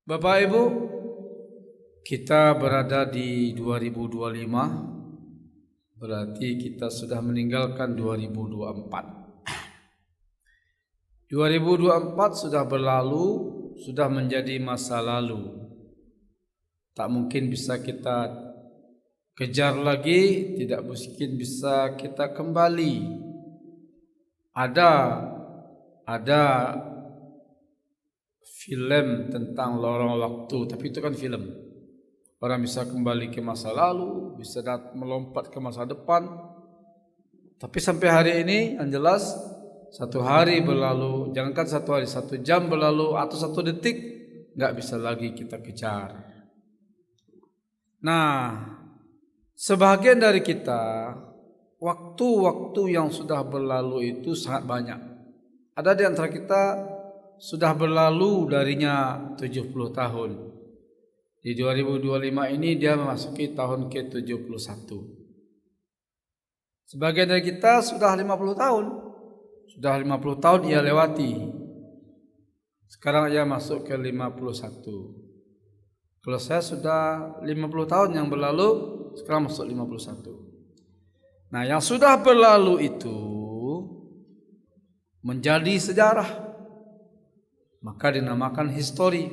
Bapak Ibu, kita berada di 2025, berarti kita sudah meninggalkan 2024. 2024 sudah berlalu, sudah menjadi masa lalu. Tak mungkin bisa kita kejar lagi, tidak mungkin bisa kita kembali. Ada film tentang lorong waktu, tapi itu kan film. Orang bisa kembali ke masa lalu, bisa melompat ke masa depan. Tapi sampai hari ini yang jelas, satu hari berlalu, jangankan satu hari, 1 jam berlalu atau 1 detik, nggak bisa lagi kita kejar. Nah, sebagian dari kita, waktu-waktu yang sudah berlalu itu sangat banyak. Ada di antara kita sudah berlalu darinya 70 tahun. Di 2025 ini dia memasuki tahun ke-71. Sebagian dari kita sudah 50 tahun. Sudah 50 tahun ia lewati. Sekarang ia masuk ke 51. Kalau saya sudah 50 tahun yang berlalu, sekarang masuk 51. Nah, yang sudah berlalu itu menjadi sejarah, maka dinamakan histori.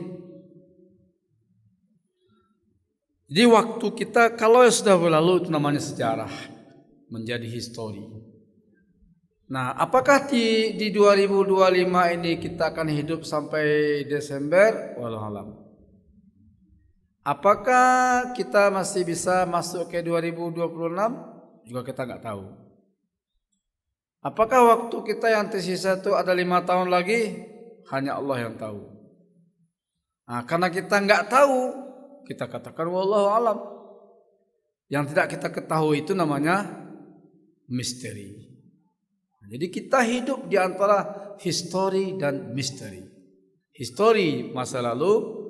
Jadi waktu kita kalau sudah berlalu itu namanya sejarah, menjadi histori. Nah, apakah di 2025 ini kita akan hidup sampai Desember? Wallahu alam. Apakah kita masih bisa masuk ke 2026? Juga kita nggak tahu. Apakah waktu kita yang tersisa itu ada 5 tahun lagi? Hanya Allah yang tahu. Nah, karena kita nggak tahu, kita katakan wallahu alam. Yang tidak kita ketahui itu namanya misteri. Jadi kita hidup di antara histori dan misteri. Histori masa lalu,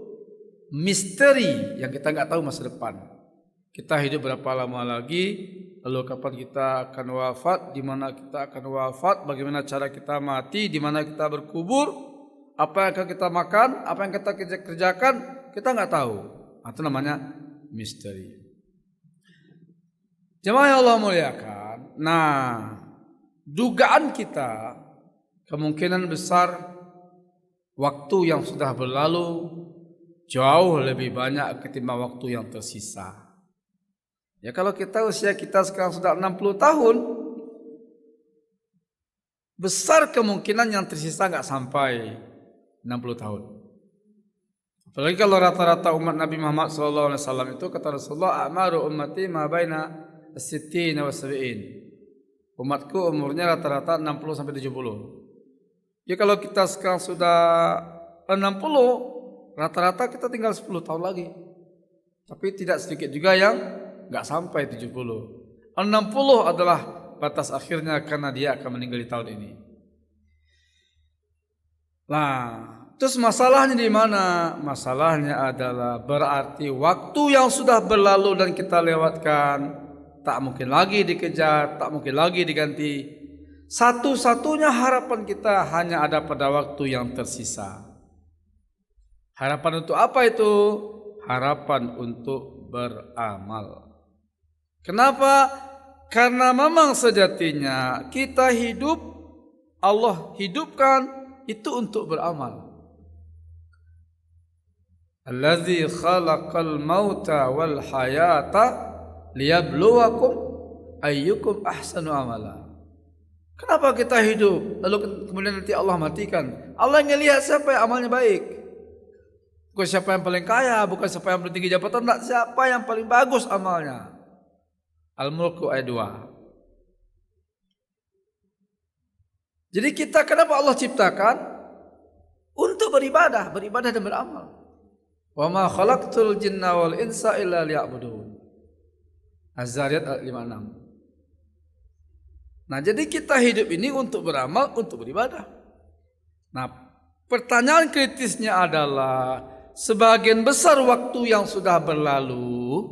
misteri yang kita nggak tahu masa depan. Kita hidup berapa lama lagi, lalu kapan kita akan wafat, di mana kita akan wafat, bagaimana cara kita mati, di mana kita berkubur, apa yang akan kita makan, apa yang kita kerjakan, kita nggak tahu. Itu namanya misteri. Jemaah yang Allah muliakan. Nah, dugaan kita kemungkinan besar waktu yang sudah berlalu jauh lebih banyak ketimbang waktu yang tersisa. Ya kalau kita usia kita sekarang sudah 60 tahun, besar kemungkinan yang tersisa nggak sampai 60 tahun. Apalagi kalau rata-rata umat Nabi Muhammad SAW itu kata Rasulullah, "A'maru ummati ma baina as-sittin wa as-sab'in." Umatku umurnya rata-rata 60 sampai 70. Ya kalau kita sekarang sudah 60, rata-rata kita tinggal 10 tahun lagi. Tapi tidak sedikit juga yang nggak sampai 70. 60 adalah batas akhirnya karena dia akan meninggal di tahun ini. Nah, terus masalahnya di mana? Masalahnya adalah berarti waktu yang sudah berlalu dan kita lewatkan tak mungkin lagi dikejar, tak mungkin lagi diganti. Satu-satunya harapan kita hanya ada pada waktu yang tersisa. Harapan untuk apa itu? Harapan untuk beramal. Kenapa? Karena memang sejatinya kita hidup, Allah hidupkan itu untuk beramal. Allazi khalaqal mauta wal hayata liyabluwakum ayyukum ahsanu amala. Kenapa kita hidup? Lalu kemudian nanti Allah matikan. Allah ngelihat siapa yang amalnya baik. Bukan siapa yang paling kaya, bukan siapa yang paling tinggi jabatan, tidak, siapa yang paling bagus amalnya. Al-Mulku ayat 2. Jadi kita kenapa Allah ciptakan? Untuk beribadah dan beramal. Wa ma khalaqtul jinna wal insa illa liya'budun. Az-Zariyat ayat 56. Nah, jadi kita hidup ini untuk beramal, untuk beribadah. Nah, pertanyaan kritisnya adalah sebagian besar waktu yang sudah berlalu,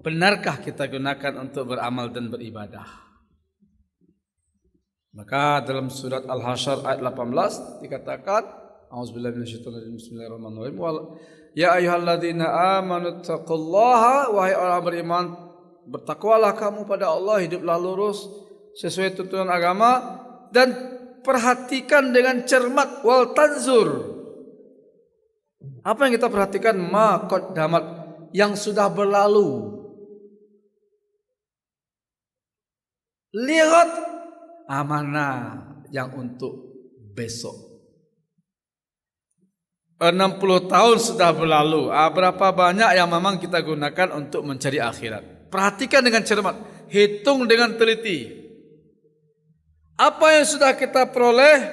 benarkah kita gunakan untuk beramal dan beribadah? Maka dalam surat Al-Hasyr ayat 18 dikatakan A'udzubillahi minasyaitonirrajim. Bismillahirrahmanirrahim. Ya ayyuhalladzina amanu taqullaha, wahai orang beriman, bertakwalah kamu pada Allah, hiduplah lurus sesuai tuntunan agama, dan perhatikan dengan cermat, wal tanzur. Apa yang kita perhatikan? Ma qaddamat, yang sudah berlalu. Lihat amanah yang untuk besok. 60 tahun sudah berlalu. Berapa banyak yang memang kita gunakan untuk mencari akhirat? Perhatikan dengan cermat, hitung dengan teliti. Apa yang sudah kita peroleh?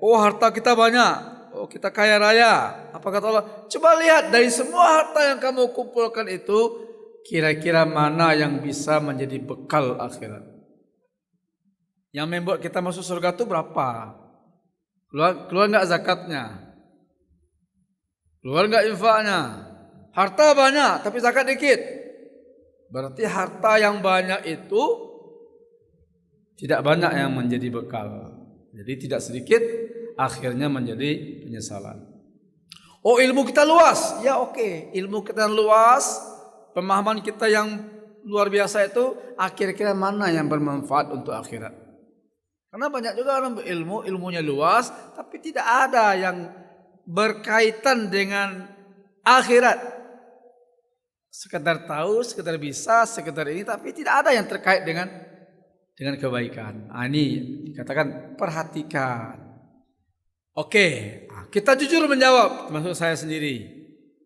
Oh, harta kita banyak. Oh, kita kaya raya. Apa kata Allah? Coba lihat dari semua harta yang kamu kumpulkan itu, kira-kira mana yang bisa menjadi bekal akhirat? Yang membuat kita masuk surga itu berapa? Keluar enggak zakatnya? Keluar enggak infaknya? Harta banyak tapi zakat dikit. Berarti harta yang banyak itu tidak banyak yang menjadi bekal. Jadi tidak sedikit akhirnya menjadi penyesalan. Oh, ilmu kita luas. Ya oke, ilmu kita luas, pemahaman kita yang luar biasa itu, kira-kira mana yang bermanfaat untuk akhirat? Karena banyak juga orang berilmu, ilmunya luas, tapi tidak ada yang berkaitan dengan akhirat. Sekedar tahu, sekedar bisa, sekedar ini, tapi tidak ada yang terkait dengan kebaikan. Ini dikatakan perhatikan. Oke, kita jujur menjawab, termasuk saya sendiri.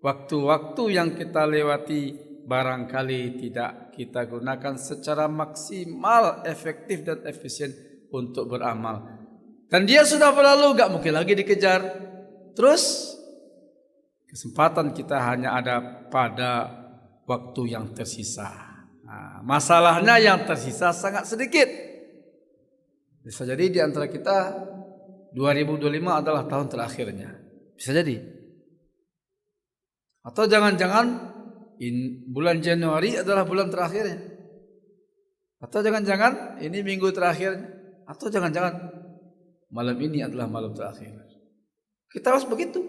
Waktu-waktu yang kita lewati barangkali tidak kita gunakan secara maksimal, efektif dan efisien untuk beramal. Dan dia sudah berlalu, gak mungkin lagi dikejar. Terus kesempatan kita hanya ada pada waktu yang tersisa. Masalahnya yang tersisa sangat sedikit. Bisa jadi di antara kita 2025 adalah tahun terakhirnya. Bisa jadi. Atau jangan-jangan bulan Januari adalah bulan terakhirnya. Atau jangan-jangan ini minggu terakhirnya. Atau jangan-jangan malam ini adalah malam terakhir. Kita harus begitu.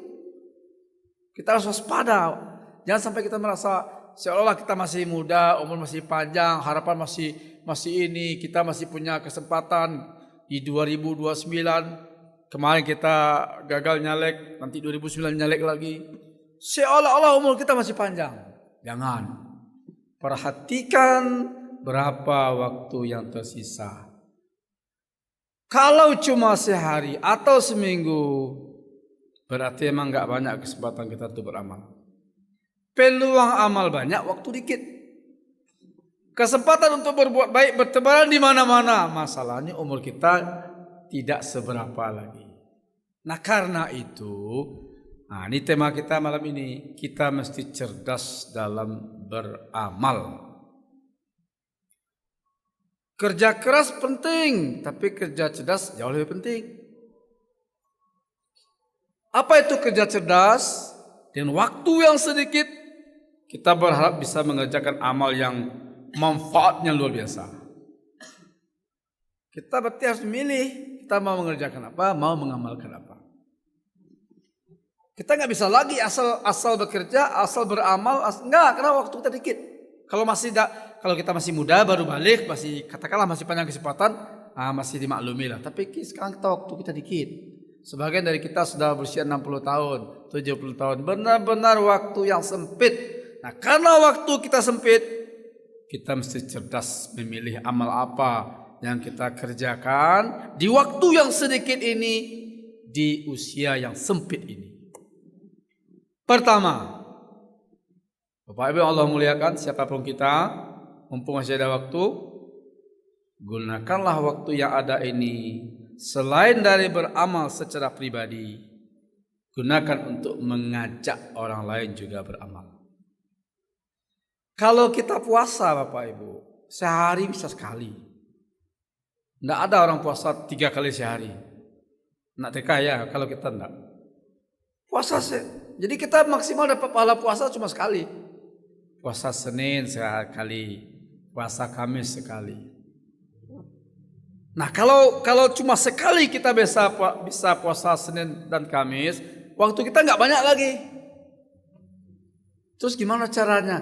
Kita harus waspada. Jangan sampai kita merasa seolah-olah kita masih muda, umur masih panjang, harapan masih ini, kita masih punya kesempatan di 2029. Kemarin kita gagal nyalek, nanti 2009 nyalek lagi. Seolah-olah umur kita masih panjang. Jangan. Perhatikan berapa waktu yang tersisa. Kalau cuma sehari atau seminggu, berarti emang gak banyak kesempatan kita untuk beramal. Peluang amal banyak, waktu dikit. Kesempatan untuk berbuat baik bertebaran di mana-mana. Masalahnya umur kita tidak seberapa lagi. Nah karena itu, ini tema kita malam ini. Kita mesti cerdas dalam beramal. Kerja keras penting, tapi kerja cerdas jauh lebih penting. Apa itu kerja cerdas? Dengan waktu yang sedikit, kita berharap bisa mengerjakan amal yang manfaatnya luar biasa. Kita berarti harus memilih, kita mau mengerjakan apa, mau mengamalkan apa. Kita nggak bisa lagi asal bekerja, asal beramal, enggak, karena waktu kita dikit. Kalau kita masih muda, baru balik, masih katakanlah masih panjang kesempatan, masih dimaklumi lah. Tapi sekarang waktu kita dikit. Sebagian dari kita sudah berusia 60 tahun, 70 tahun. Benar-benar waktu yang sempit. Nah karena waktu kita sempit, kita mesti cerdas memilih amal apa yang kita kerjakan di waktu yang sedikit ini, di usia yang sempit ini. Pertama, Bapak Ibu Allah muliakan, siapapun kita, mumpung masih ada waktu, gunakanlah waktu yang ada ini. Selain dari beramal secara pribadi, gunakan untuk mengajak orang lain juga beramal. Kalau kita puasa Bapak Ibu, sehari bisa sekali. Tidak ada orang puasa 3 kali sehari. Nak terkaya kalau kita tidak. Puasa jadi kita maksimal dapat pahala puasa cuma sekali. Puasa Senin sekali, puasa Kamis sekali. Nah kalau cuma sekali kita bisa puasa Senin dan Kamis, waktu kita nggak banyak lagi. Terus gimana caranya?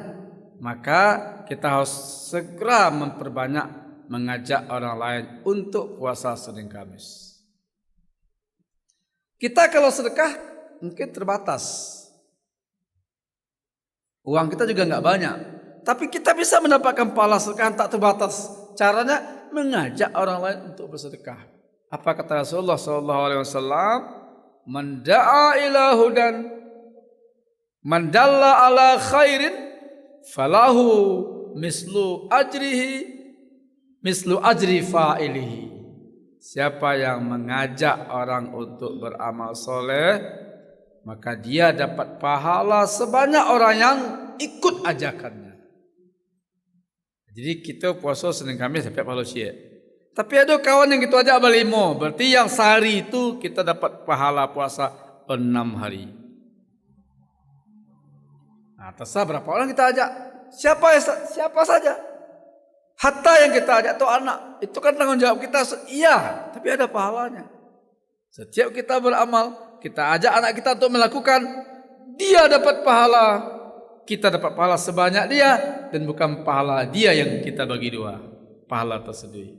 Maka kita harus segera memperbanyak mengajak orang lain untuk puasa Senin Kamis. Kita kalau sedekah mungkin terbatas. Uang kita juga nggak banyak. Tapi kita bisa mendapatkan pahala sedekah tak terbatas. Caranya mengajak orang lain untuk bersedekah. Apa kata Rasulullah SAW? Man da'a ila hudan, man dalla ala khairin, falahu mislu ajri fa'ilihi. Siapa yang mengajak orang untuk beramal soleh, maka dia dapat pahala sebanyak orang yang ikut ajakannya. Jadi kita puasa Senin Kamis dapat pahala syek. Tapi ada kawan yang kita ajak berlima, berarti yang sehari itu kita dapat pahala puasa 6 hari. Nah, terserah berapa orang kita ajak, siapa saja. Hatta yang kita ajak itu anak, itu kan tanggung jawab kita. Iya, tapi ada pahalanya. Setiap kita beramal, kita ajak anak kita untuk melakukan, dia dapat pahala, kita dapat pahala sebanyak dia, dan bukan pahala dia yang kita bagi dua, pahala tersendiri.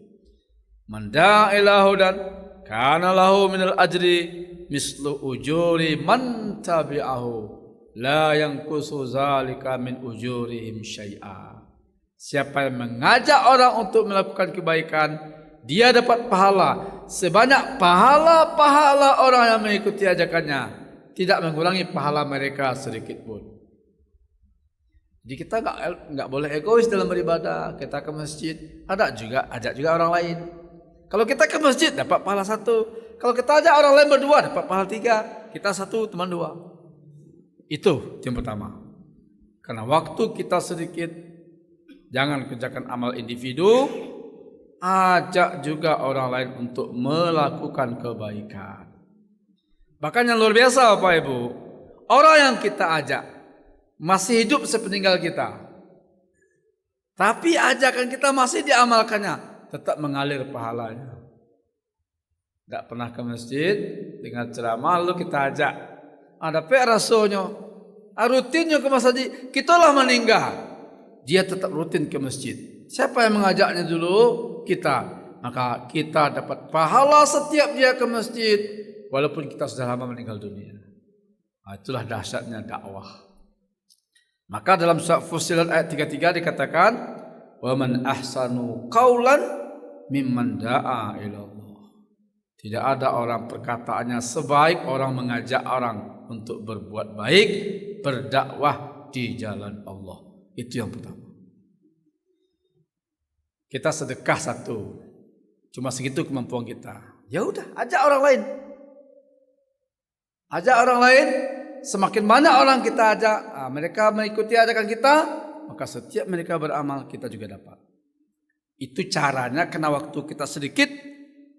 Man da'a ila hudan kana lahu minal ajri mislu ujuri man tabi'ahu la yanqusu zalika min ujurihim syai'a. Siapa yang mengajak orang untuk melakukan kebaikan, dia dapat pahala sebanyak pahala-pahala orang yang mengikuti ajakannya, tidak mengurangi pahala mereka sedikit pun. Jadi kita enggak boleh egois dalam beribadah. Kita ke masjid, ajak juga orang lain. Kalau kita ke masjid dapat pahala 1. Kalau kita ajak orang lain berdua dapat pahala 3. Kita 1, teman 2. Itu yang pertama. Karena waktu kita sedikit, jangan kerjakan amal individu, ajak juga orang lain untuk melakukan kebaikan. Bahkan yang luar biasa Bapak Ibu, orang yang kita ajak masih hidup sepeninggal kita, tapi ajakan kita masih diamalkannya, tetap mengalir pahalanya. Tak pernah ke masjid, dengan ceramah lalu kita ajak, ada rasanya, rutinnya ke masjid, kitalah meninggal, dia tetap rutin ke masjid. Siapa yang mengajaknya dulu? Kita. Maka kita dapat pahala setiap dia ke masjid, walaupun kita sudah lama meninggal dunia. Itulah dahsyatnya dakwah. Maka dalam surat Fussilat ayat 33 dikatakan, wa man ahsanu qaulan mimman da'a ilallah. Tidak ada orang perkataannya sebaik orang mengajak orang untuk berbuat baik, berdakwah di jalan Allah. Itu yang pertama. Kita sedekah 1, cuma segitu kemampuan kita. Ya udah, ajak orang lain. Ajak orang lain. Semakin banyak orang kita ajak, mereka mengikuti ajakan kita, maka setiap mereka beramal kita juga dapat. Itu caranya. Karena waktu kita sedikit,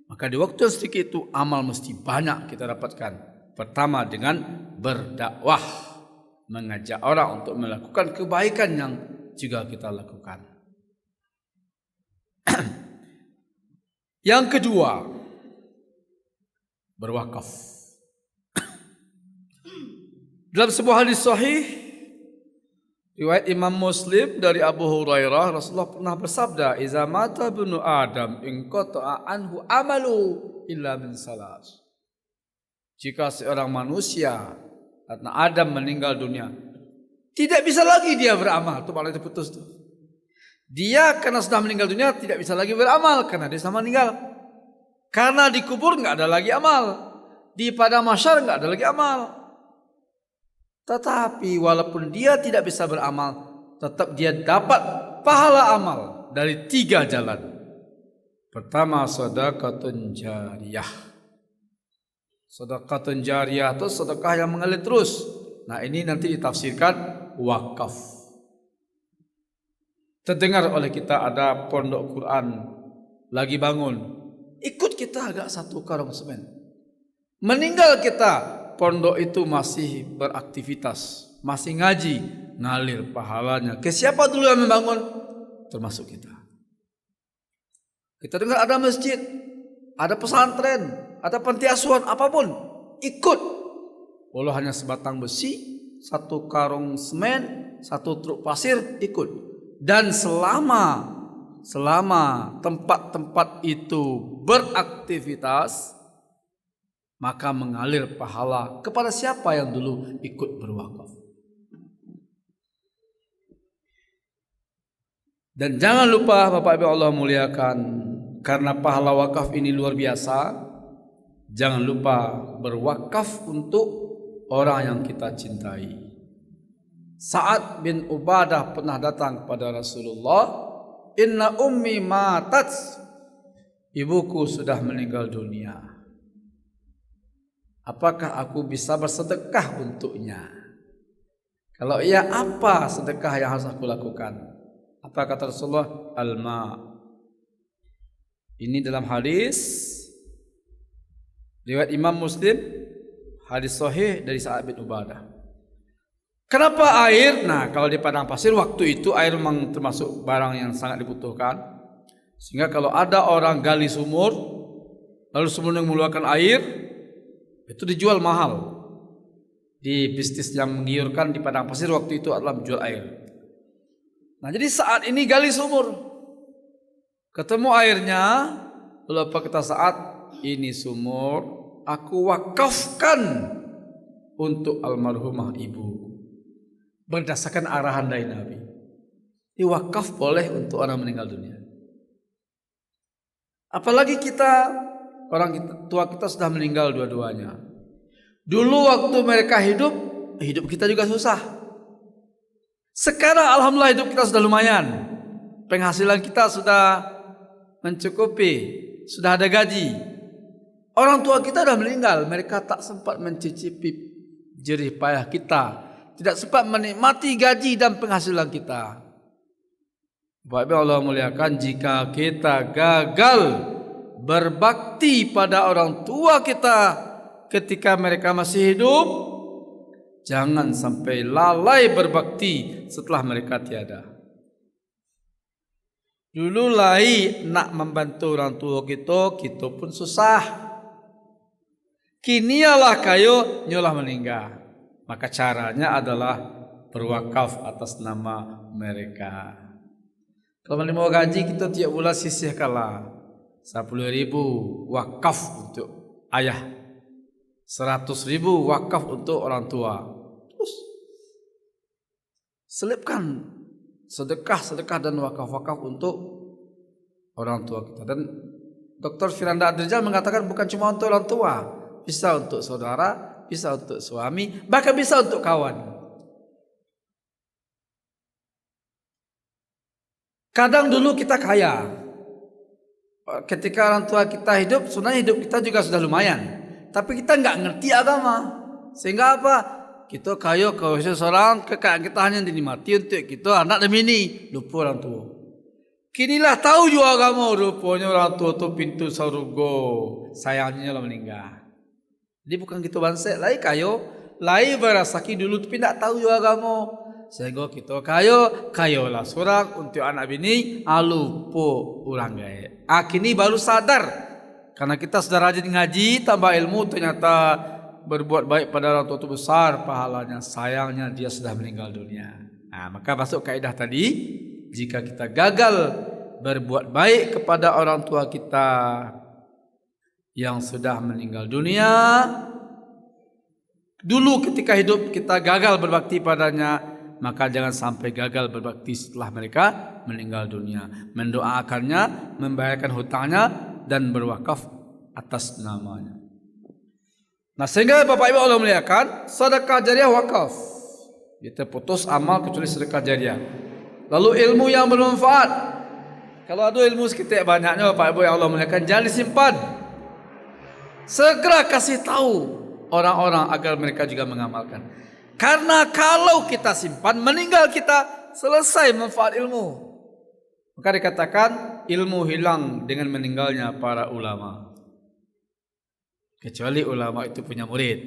maka di waktu yang sedikit itu amal mesti banyak kita dapatkan. Pertama dengan berdakwah, mengajak orang untuk melakukan kebaikan yang juga kita lakukan. Yang kedua, berwakaf. Dalam sebuah hadis sahih riwayat Imam Muslim dari Abu Hurairah, Rasulullah pernah bersabda, "Iza mata ibnu Adam inqata'a anhu amalu illa min salas." Jika seorang manusia, karena Adam meninggal dunia, tidak bisa lagi dia beramal, itu malah putus tuh. Dia karena sudah meninggal dunia tidak bisa lagi beramal karena dia sudah meninggal. Karena dikubur enggak ada lagi amal. Di padang mahsyar enggak ada lagi amal. Tetapi walaupun dia tidak bisa beramal, tetap dia dapat pahala amal dari 3 jalan. Pertama, sedekahun jariyah. Sedekahun jariyah itu sedekah yang mengalir terus. Nah, ini nanti ditafsirkan wakaf. Terdengar oleh kita ada pondok Quran lagi bangun, ikut kita agak 1 karung semen. Meninggal kita, pondok itu masih beraktivitas, masih ngaji, ngalir pahalanya. Ke siapa dulu yang membangun? Termasuk kita. Kita dengar ada masjid, ada pesantren, ada panti asuhan, apapun, ikut. walau hanya sebatang besi, satu karung semen, satu truk pasir, ikut. Dan selama tempat-tempat itu beraktivitas, maka mengalir pahala kepada siapa yang dulu ikut berwakaf. Dan jangan lupa Bapak Ibu Allah muliakan, karena pahala wakaf ini luar biasa, jangan lupa berwakaf untuk orang yang kita cintai. Sa'ad bin Ubadah pernah datang kepada Rasulullah, "Inna ummi matat." Ibuku sudah meninggal dunia. Apakah aku bisa bersedekah untuknya? Kalau iya, apa sedekah yang harus aku lakukan? Apa kata Rasulullah? Al-ma. Ini dalam hadis riwayat Imam Muslim, hadis sahih dari Sa'ad bin Ubadah. Kenapa air? Nah, kalau di padang pasir waktu itu air memang termasuk barang yang sangat dibutuhkan. Sehingga kalau ada orang gali sumur, lalu sumur yang mengeluarkan air, itu dijual mahal. Di bisnis yang menggiurkan di padang pasir waktu itu adalah menjual air. Nah, jadi saat ini gali sumur, ketemu airnya, lalu apa kata Sa'ad? Ini sumur aku wakafkan untuk almarhumah ibu. Berdasarkan arahan dari Nabi. Diwakaf boleh untuk orang meninggal dunia. Apalagi orang tua kita sudah meninggal dua-duanya. Dulu waktu mereka hidup kita juga susah. Sekarang alhamdulillah hidup kita sudah lumayan. Penghasilan kita sudah mencukupi, sudah ada gaji. Orang tua kita sudah meninggal, mereka tak sempat mencicipi jerih payah kita, tidak sempat menikmati gaji dan penghasilan kita. Bapak Ibu Allah muliakan, jika kita gagal berbakti pada orang tua kita ketika mereka masih hidup, jangan sampai lalai berbakti setelah mereka tiada. Dulu lai nak membantu orang tua kita pun susah. Kini ialah kayo nyolah meninggal. Maka caranya adalah berwakaf atas nama mereka. Kalau menerima gaji kita tiap bulan sisihkanlah 10.000 wakaf untuk ayah, 100.000 wakaf untuk orang tua. Terus selipkan sedekah dan wakaf-wakaf untuk orang tua kita. Dan Dr. Firanda Adrijal mengatakan bukan cuma untuk orang tua, bisa untuk saudara, bisa untuk suami, bahkan bisa untuk kawan. Kadang dulu kita kaya, ketika orang tua kita hidup, sebenarnya hidup kita juga sudah lumayan, tapi kita nggak ngerti agama, sehingga apa? Kita kaya kalau seorang kekayaan kita hanya dinikmati untuk kita anak dan bini, lupa orang tua. Kinilah tahu juga agama, rupanya orang tua itu pintu surga, sayangnya lah meninggal. Jadi bukan gitu bangsa, lai kayo, lai berasaki dulu tapi tidak tahu juga agama. Sehingga kita kayo lah seorang untuk anak bini, lupa orang gaya. Kini baru sadar, karena kita sudah rajin ngaji, tambah ilmu, ternyata berbuat baik pada orang tua itu besar pahalanya. Sayangnya dia sudah meninggal dunia. Nah, maka masuk kaidah tadi, jika kita gagal berbuat baik kepada orang tua kita yang sudah meninggal dunia, dulu ketika hidup kita gagal berbakti padanya, maka jangan sampai gagal berbakti setelah mereka meninggal dunia. Mendoakannya, membayarkan hutangnya, dan berwakaf atas namanya. Nah, sehingga Bapak Ibu Allah muliakan, sedekah jariah wakaf. Kita putus amal kecuali sedekah jariah. Lalu ilmu yang bermanfaat. Kalau ada ilmu sekitar banyaknya Bapak Ibu yang Allah muliakan, jangan disimpan. Segera kasih tahu orang-orang agar mereka juga mengamalkan. Karena kalau kita simpan, meninggal kita, selesai manfaat ilmu. Maka dikatakan ilmu hilang dengan meninggalnya para ulama. Kecuali ulama itu punya murid.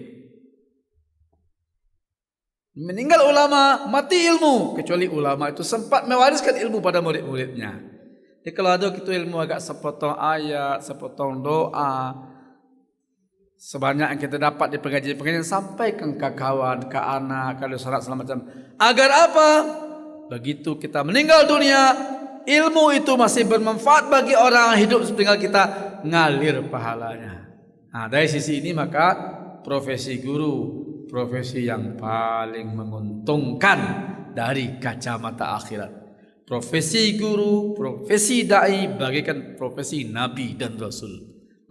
Meninggal ulama, mati ilmu. Kecuali ulama itu sempat mewariskan ilmu pada murid-muridnya. Jadi kalau ada kita ilmu agak sepotong ayat, sepotong doa, sebanyak yang kita dapat di pengajian-pengajian, sampaikan ke kawan, ke anak, ke saudara segala macam. Agar apa? Begitu kita meninggal dunia, ilmu itu masih bermanfaat bagi orang yang hidup sepeninggal kita, ngalir pahalanya. Nah, dari sisi ini maka profesi guru profesi yang paling menguntungkan dari kacamata akhirat. Profesi guru, profesi dai bagaikan profesi nabi dan rasul.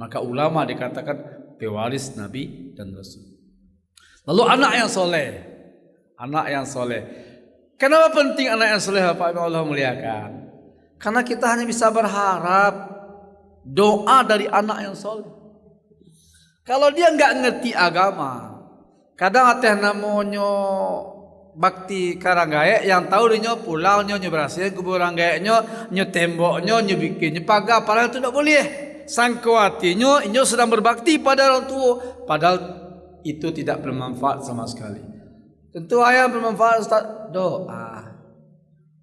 Maka ulama dikatakan pewaris nabi dan rasul. Lalu anak yang soleh. Anak yang soleh. Kenapa penting anak yang soleh, Bapak Ibu Allah muliakan? Karena kita hanya bisa berharap doa dari anak yang soleh. Kalau dia enggak ngerti agama, kadang ada namanya bakti karanggaek yang tahu dia pulau nyo berhasil kuburan gaeknya, nyo temboknya, nyo bikinnya pagar, padahal itu tidak boleh. Sangko hatinya inyo sedang berbakti pada orang tua, padahal itu tidak bermanfaat sama sekali. Tentu ayah bermanfaat, Ustaz. Doa.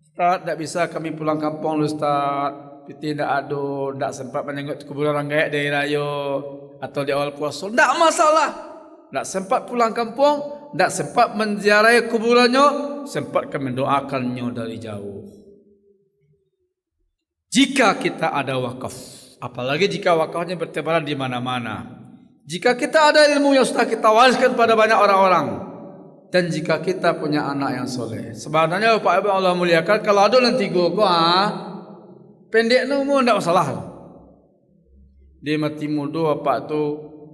Ustaz, tidak bisa kami pulang kampung, Ustaz. Tidak ada, tidak sempat menengok kuburan orang gaek dari raya atau di awal puasa. Tidak masalah. Tidak sempat pulang kampung, tidak sempat menziarahi kuburannya, sempat kami mendoakannya dari jauh. Jika kita ada wakaf, apalagi jika wakafnya bertebaran di mana-mana. Jika kita ada ilmu yang sudah kita wariskan pada banyak orang-orang, dan jika kita punya anak yang soleh. Sebenarnya Bapak Ibu Allah muliakan, kalau ada nanti pendek ni umur tidak masalah. Dia mati muda apa tu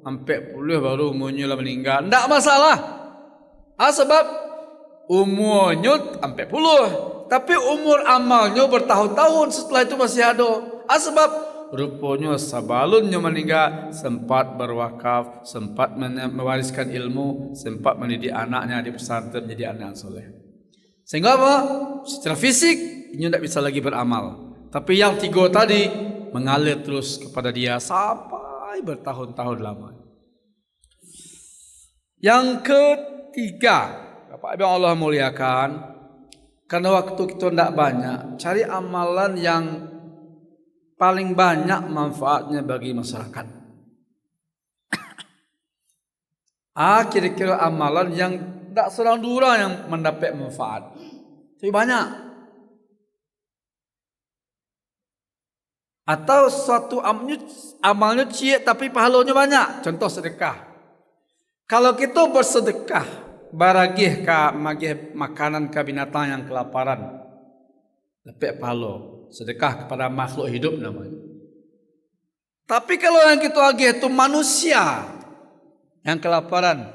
40 baru umurnya lah meninggal, tidak masalah. Sebab umurnya 40, tapi umur amalnya bertahun-tahun setelah itu masih ada. Sebab rupanya sebelumnya meninggal sempat berwakaf, sempat mewariskan ilmu, sempat mendidik anaknya di pesantren menjadi anak yang soleh. Sehingga apa? Secara fisik dia tidak bisa lagi beramal. Tapi yang 3 tadi mengalir terus kepada dia sampai bertahun-tahun lama. Yang ketiga, Bapak Ibu Allah muliakan, karena waktu kita tidak banyak, cari amalan yang paling banyak manfaatnya bagi masyarakat. Kira-kira amalan yang tidak seorang dua yang mendapat manfaat, tapi banyak. Atau suatu amalnya cik tapi pahalanya banyak. Contoh sedekah. Kalau kita bersedekah, baragih ka magih makanan ka binatang yang kelaparan, dapat pahala. Sedekah kepada makhluk hidup namanya. Tapi kalau yang kita agih itu manusia yang kelaparan,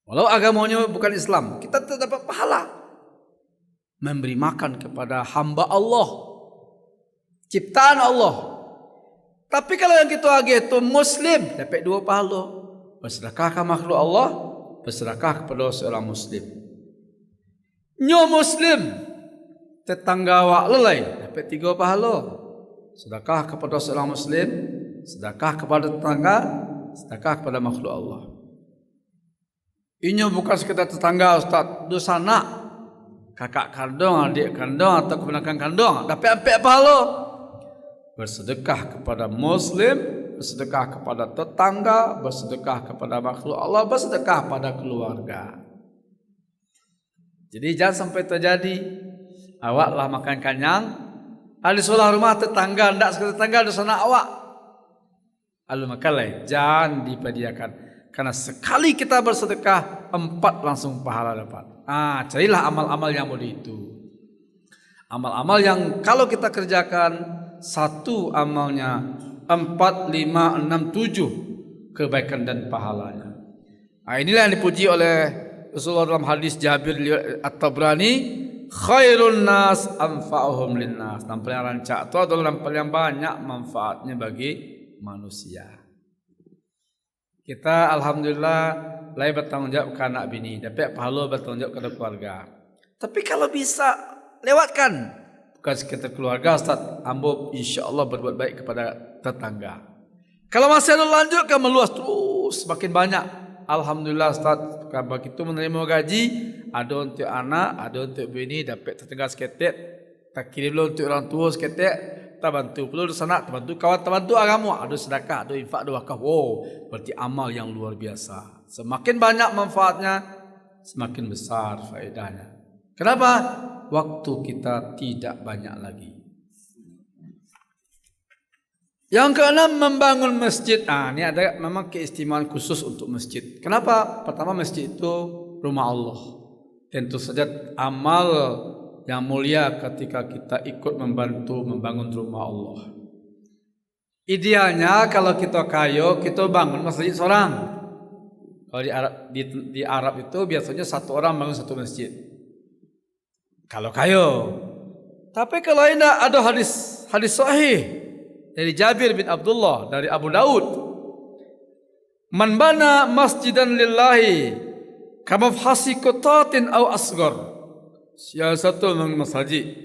walau agamanya bukan Islam, kita tetap dapat pahala. Memberi makan kepada hamba Allah, ciptaan Allah. Tapi kalau yang kita agih itu Muslim, dapat 2 pahala. Bersedekah ke makhluk Allah, bersedekah kepada seorang Muslim. Nyo Muslim, tetangga awak lelai, dapat 3 pahala. Sedekah kepada seorang Muslim, sedekah kepada tetangga, sedekah kepada makhluk Allah. Ini bukan sekedar tetangga, Ustaz, dosa anak, kakak kandung, adik kandung atau keponakan kandung, dapat 4 pahala. Bersedekah kepada Muslim, bersedekah kepada tetangga, bersedekah kepada makhluk Allah, bersedekah pada keluarga. Jadi jangan sampai terjadi awaklah makan kenyang, ahli solah rumah tetangga, tidak sekedar tetangga di sana awak. Lalu makanlah, jangan dipediakan. Karena sekali kita bersedekah, 4 langsung pahala dapat. Carilah amal-amal yang mulia itu. Amal-amal yang kalau kita kerjakan, 1 amalnya 4, 5, 6, 7 kebaikan dan pahalanya. Inilah yang dipuji oleh Rasulullah dalam hadis Jabir At-Tabrani, khairun nas anfa'uhum linnas. Nampal yang rancak itu adalah nampal yang banyak manfaatnya bagi manusia. Kita alhamdulillah mulai bertanggung jawab ke anak bini, dapat pahala bertanggung jawab kepada keluarga. Tapi kalau bisa lewatkan, bukan sekitar keluarga, Ustaz, ambo insya-Allah berbuat baik kepada tetangga. Kalau masih ada lanjutkan meluas terus semakin banyak. Alhamdulillah, Ustaz, begitu menerima gaji, ada untuk anak, ada untuk bini, dapat tetangga seketek, tak kirim untuk orang tua seketek, tak bantu. Perlu sana tak bantu kawan, tak bantu agama. Ada sedekah, ada infak, ada wakaf. Wow, berarti amal yang luar biasa. Semakin banyak manfaatnya, semakin besar faedahnya. Kenapa? Waktu kita tidak banyak lagi. Yang keenam, membangun masjid. Ini ada memang keistimewaan khusus untuk masjid. Kenapa? Pertama, masjid itu rumah Allah. Tentu saja amal yang mulia ketika kita ikut membantu membangun rumah Allah. Idealnya kalau kita kaya, kita bangun masjid seorang. Kalau di Arab itu biasanya satu orang bangun satu masjid. Kalau kaya. Tapi kalau tidak, ada hadis sahih dari Jabir bin Abdullah dari Abu Daud. Man bana masjidan lillahi kamafhasi qatatin aw asghar. Yang satu masjid.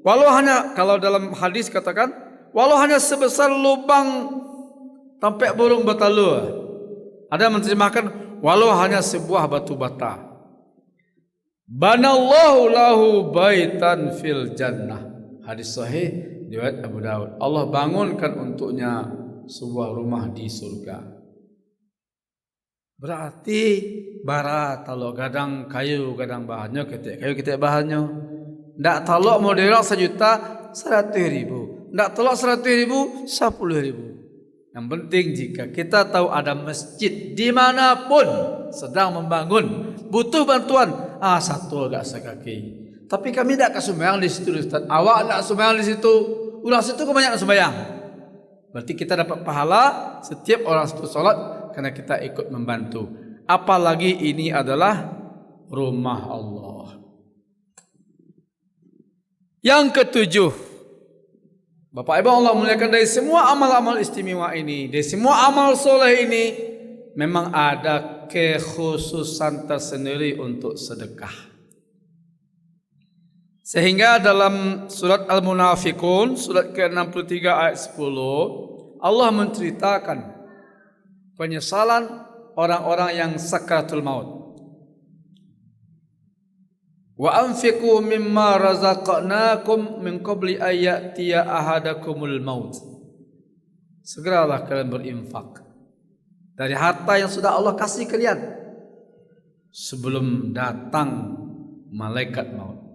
Walau hanya, kalau dalam hadis katakan, walau hanya sebesar lubang tampek burung betalur. Ada menerjemahkan walau hanya sebuah batu bata. Banallahu lahu baitan fil jannah. Hadis sahih riwayat Abu Daud. Allah bangunkan untuknya sebuah rumah di surga. Berarti bara kalau gadang kayu gadang bahannya ketek kayu ketek bahannya. Ndak talok model 1.100.000. Ndak talok 100.000, 10.000. Yang penting jika kita tahu ada masjid dimanapun sedang membangun, butuh bantuan, satu agak sekaki. Tapi kami tidak sembahyang di situ, Ustaz. Awak tidak sembahyang di situ. Ulah situ kebanyakan sembahyang. Berarti kita dapat pahala setiap orang itu salat karena kita ikut membantu. Apalagi ini adalah rumah Allah. Yang ketujuh, Bapak Ibu Allah muliakan, dari semua amal-amal istimewa ini, dari semua amal soleh ini, memang ada kekhususan tersendiri untuk sedekah. Sehingga dalam surat Al-Munafiqun, surat ke-63 ayat 10, Allah menceritakan penyesalan orang-orang yang sakaratul maut. Wa anfiqu mimma razaqnakum min qabli ayyatiya ahadakumul maut. Segeralah kalian berinfak dari harta yang sudah Allah kasih kalian sebelum datang malaikat maut.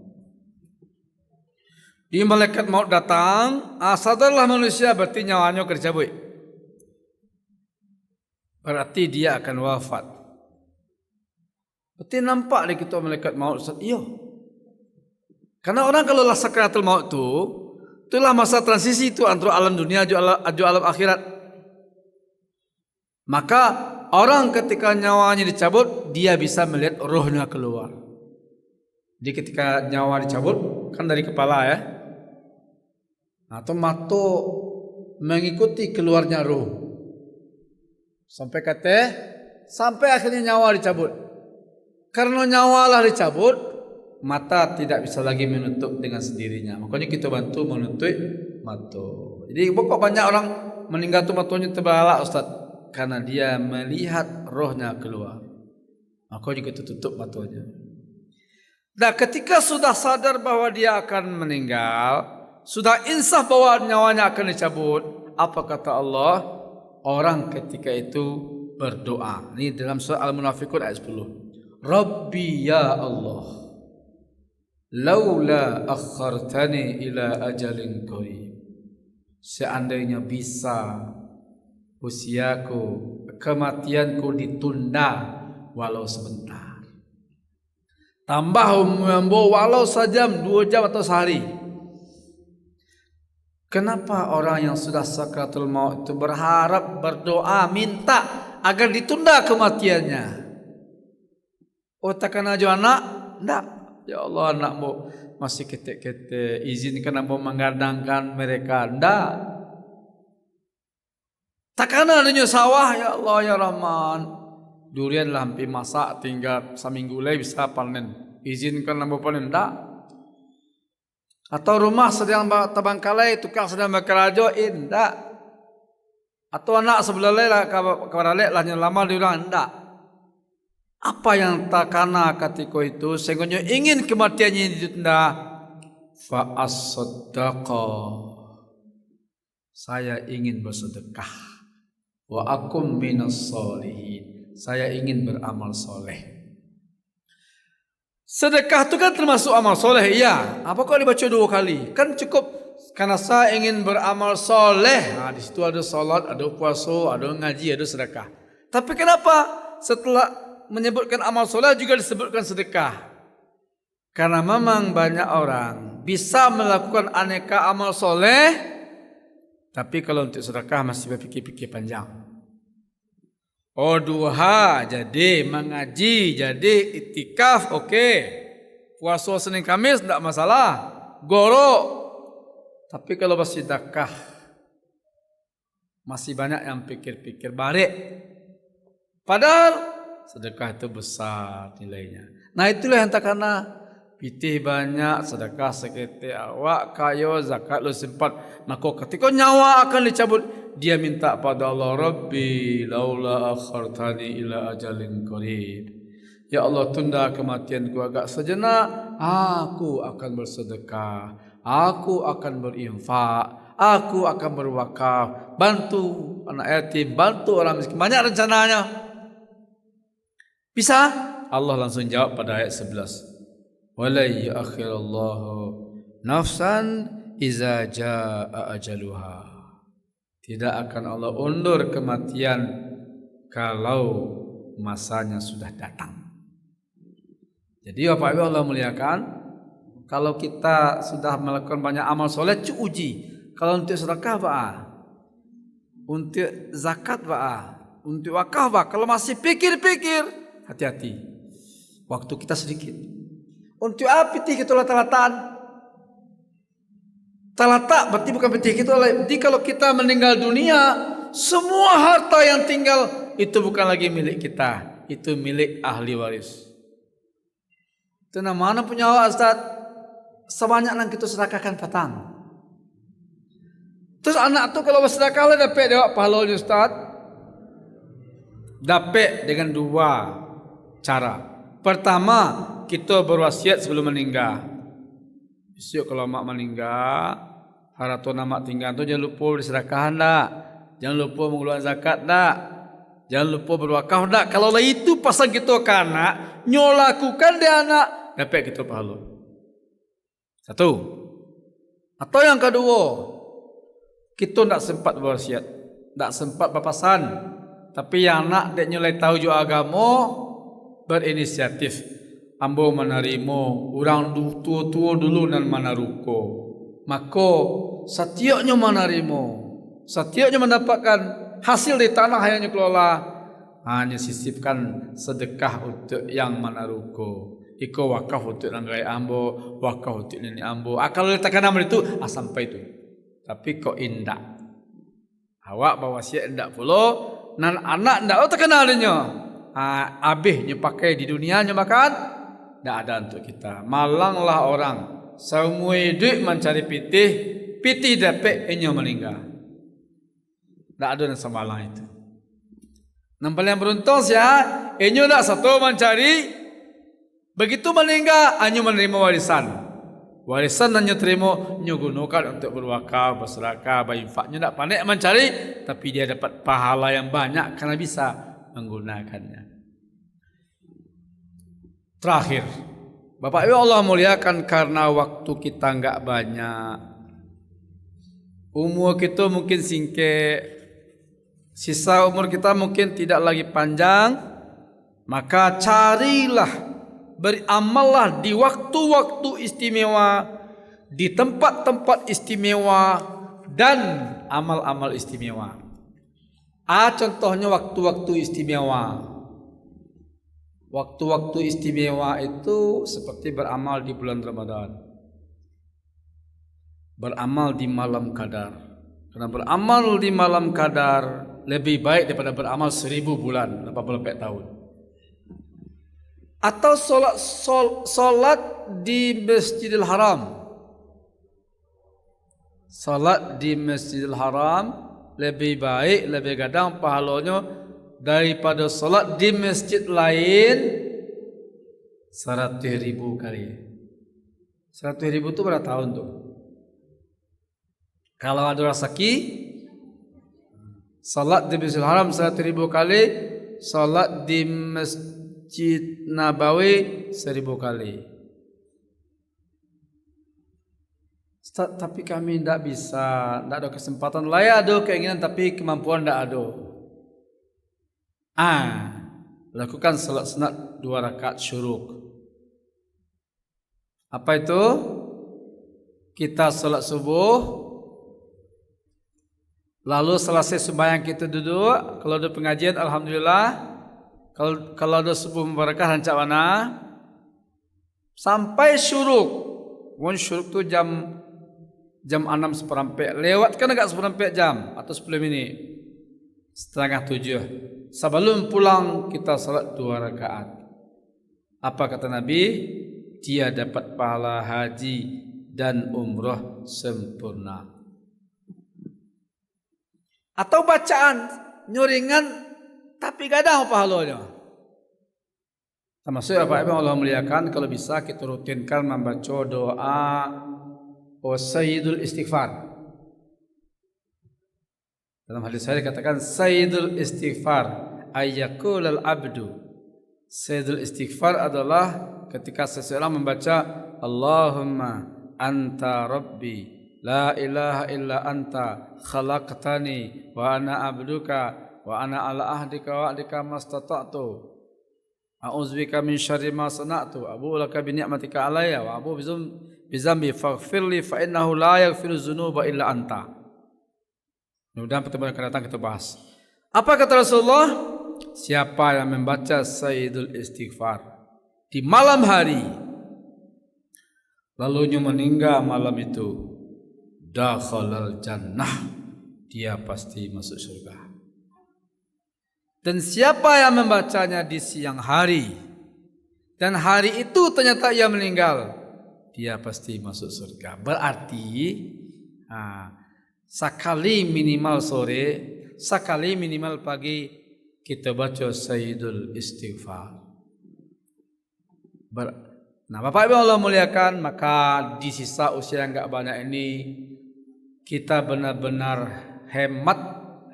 Di malaikat maut datang, sadarlah manusia, berarti nyawanya kerjabui. Berarti dia akan wafat. Berarti nampak di kita malaikat maut. Iya. Karena orang kalau lah sakaratul maut itulah masa transisi itu antara alam dunia menuju alam akhirat. Maka orang ketika nyawanya dicabut, dia bisa melihat rohnya keluar. Jadi ketika nyawa dicabut, kan dari kepala ya. Atau mata mengikuti keluarnya roh sampai akhirnya nyawa dicabut. Karena nyawalah dicabut, mata tidak bisa lagi menutup dengan sendirinya. Makanya kita bantu menutup mata. Jadi pokok banyak orang meninggal tu matanya terbelalak, Ustaz, karena dia melihat rohnya keluar. Makanya kita tutup matanya. Nah, ketika sudah sadar bahwa dia akan meninggal, sudah insaf bahwa nyawanya akan dicabut, apa kata Allah? Orang ketika itu berdoa. Ini dalam surah Al-Munafiqun ayat 10. Rabbi ya Allah, laula akhartani ila ajalin qarib. Seandainya bisa usiaku, kematianku ditunda walau sebentar. Tambah umur walau sejam, 2 jam atau sehari. Kenapa orang yang sudah sakaratul maut itu berharap, berdoa, minta agar ditunda kematiannya? Oh, takkan aja anak? Tidak. Ya Allah, anakmu masih ketek-ketek, izinkan aku menggadangkan mereka. Tidak. Takkan adanya sawah, ya Allah ya Rahman. Durian lampi masak, tinggal seminggu lagi bisa panen. Izinkan aku panen. Tidak. Atau rumah sedang terbengkalai, tukang sedang berkerajo, tidak. Atau anak sebelah lah kabaralek lahnya lama diulang, tidak. Apa yang takana ketika itu sehingga ingin kematiannya ditunda? Fa as-saddaqa, Saya ingin bersedekah. Wa akum minas solihin. Saya ingin beramal soleh. Sedekah itu kan termasuk amal soleh, iya. Apa kok dibaca 2 kali? Kan cukup karena saya ingin beramal soleh. Nah, di situ ada salat, ada puasa, ada ngaji, ada sedekah. Tapi kenapa setelah menyebutkan amal soleh juga disebutkan sedekah? Karena memang banyak orang bisa melakukan aneka amal soleh, tapi kalau untuk sedekah masih berfikir-fikir panjang. Oh, duha jadi, mengaji jadi, iktikaf oke. Puasa Senin Kamis tidak masalah. Goro. Tapi kalau bersedekah masih banyak yang pikir-pikir balik. Padahal sedekah itu besar nilainya. Nah, itulah yang tak kena pitih banyak sedekah seketik awak kayo zakat lu sempat. Maka ketika nyawa akan dicabut, dia minta pada Allah, Rabbi laula akhartani ila ajalin qarib. Ya Allah, tunda kematianku agak sejenak, aku akan bersedekah, aku akan berinfak, aku akan berwakaf, bantu anak yatim, bantu orang miskin. Banyak rencananya. Bisa? Allah langsung jawab pada ayat 11. Wala yu'akhirullahu nafsan iza jaa ajaluha. Tidak akan Allah undur kematian kalau masanya sudah datang. Jadi Bapak Ibu Allah muliakan, kalau kita sudah melakukan banyak amal soleh, uji. Kalau untuk sedekah ba'ah, untuk zakat ba'ah, untuk wakaf ba'ah. Kalau masih pikir-pikir, hati-hati. Waktu kita sedikit. Untuk apa kita lata-lataan? Talatak berarti bukan peti kita. Jadi kalau kita meninggal dunia, semua harta yang tinggal itu bukan lagi milik kita, itu milik ahli waris. Itu mana punya awak Ustaz? Sebanyak yang kita sedekahkan petang. Terus anak tu kalau bersedekah dapat dia pahalanya Ustaz. Dapat dengan 2 cara. Pertama, kita berwasiat sebelum meninggal. Besok kalau mak meninggal, harta mak tinggal tu jangan lupa bersedekah tak, jangan lupa mengeluarkan zakat tak, jangan lupa berwakaf tak. Kalau lah itu pasal kita ke anak, nyolakukan dia anak, dapat kita pahala. 1. Atau yang kedua, kita tak sempat berwasiat, tak sempat berpasan, tapi yang anak dek nyolai tahu juga agama, berinisiatif. Ambo menerima orang tua-tua dulu dan menaruko. Maka setiapnya menerima, setiapnya mendapatkan hasil di tanah yang kelola, hanya sisipkan sedekah untuk yang menaruko. Iko wakaf untuk nanggai ambo, wakaf untuk nenek ambo. Kalau letakkan nama itu, sampai itu. Tapi kok indah. Awak bawa siap indah pula, nan anak indah, terkenal dia. Habisnya pakai di dunianya makan. Tak ada untuk kita. Malanglah orang semua hidup mencari pitih dapat enyo meninggal. Tak ada yang semalang itu. Nampak yang beruntung sia, enyo tak satu mencari, begitu meninggal, enyo menerima warisan. Warisan enyo terima, enyo gunakan untuk berwakaf, bersedekah, berinfak. Enyo tak pandai mencari, tapi dia dapat pahala yang banyak karena bisa menggunakannya. Terakhir, Bapak Ibu Allah muliakan, karena waktu kita enggak banyak, umur kita mungkin singkat, sisa umur kita mungkin tidak lagi panjang, maka carilah, beramallah di waktu-waktu istimewa, di tempat-tempat istimewa, dan amal-amal istimewa. Contohnya waktu-waktu istimewa. Waktu-waktu istimewa itu seperti beramal di bulan Ramadan, beramal di malam qadar. Karena beramal di malam qadar lebih baik daripada beramal 1000 bulan, 84 tahun. Atau solat di Masjidil Haram. Solat di Masjidil Haram lebih baik, lebih gadang pahalanya daripada solat di masjid lain 100.000 kali. 100.000 itu berapa tahun tuh? Kalau ada rezeki Salat di Masjidil Haram 1.000 kali, salat di Masjid Nabawi 1.000 kali. Ustaz, tapi kami tidak bisa, tidak ada kesempatan. Lah ada keinginan tapi kemampuan tidak ada. Lakukan salat sunat 2 rakaat syuruk. Apa itu? Kita salat subuh, lalu selesai sembahyang kita duduk. Kalau ada pengajian, alhamdulillah. Kalau ada subuh mubarakah rancak mana? Sampai syuruk. Syuruk tu jam 6:15. Lewatkan agak 1/4 jam atau 10 minit. 6:30. Sebelum pulang kita salat 2 rakaat. Apa kata Nabi? Dia dapat pahala haji dan umrah sempurna. Atau bacaan nyuringan tapi gadang pahalanya. Termasuk apa yang Allah muliakan, kalau bisa kita rutinkan membaca doa Sayyidul Istighfar. Dalam hadis saya dikatakan Sayyidul Istighfar ayyakul al-abdu. Sayyidul Istighfar adalah ketika seseorang membaca Allahumma anta rabbi la ilaha illa anta khalaqtani wa ana abduka wa ana ala ahdika wa wa'dika mastata'tu a'udzubika min syarri ma sana'tu abu'u laka bi ni'matika alayya wa abu'u bi dzambi faghfirli fa innahu la yaghfiru dzunuba illa anta. Mudah-mudahan pertemuan akan datang kita bahas. Apa kata Rasulullah? Siapa yang membaca Sayyidul Istighfar di malam hari lalunya meninggal malam itu, dakhalal jannah, dia pasti masuk surga. Dan siapa yang membacanya di siang hari dan hari itu ternyata ia meninggal, dia pasti masuk surga. Berarti sekali minimal sore, sekali minimal pagi kita baca Sayyidul Istighfar. Nah, Bapak Ibu Allah muliakan, maka di sisa usia yang enggak banyak ini kita benar-benar hemat,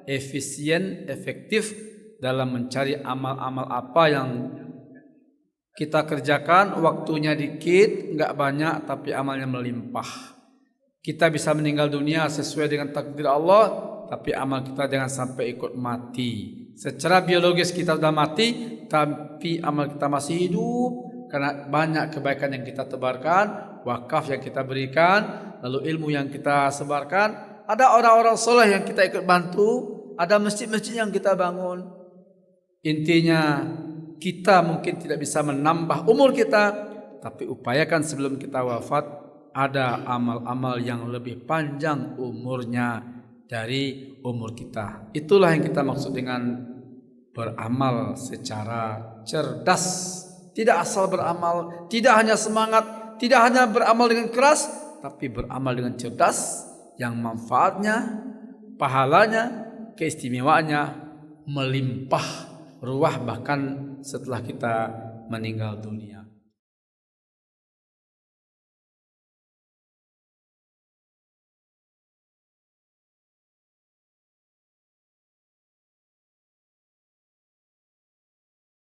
efisien, efektif dalam mencari amal-amal apa yang kita kerjakan. Waktunya dikit, enggak banyak, tapi amalnya melimpah. Kita bisa meninggal dunia sesuai dengan takdir Allah, tapi amal kita jangan sampai ikut mati. Secara biologis kita sudah mati, tapi amal kita masih hidup. Karena banyak kebaikan yang kita tebarkan, wakaf yang kita berikan, lalu ilmu yang kita sebarkan. Ada orang-orang soleh yang kita ikut bantu, ada masjid-masjid yang kita bangun. Intinya kita mungkin tidak bisa menambah umur kita, tapi upayakan sebelum kita wafat ada amal-amal yang lebih panjang umurnya dari umur kita. Itulah yang kita maksud dengan beramal secara cerdas. Tidak asal beramal, tidak hanya semangat, tidak hanya beramal dengan keras, tapi beramal dengan cerdas yang manfaatnya, pahalanya, keistimewaannya melimpah ruah bahkan setelah kita meninggal dunia.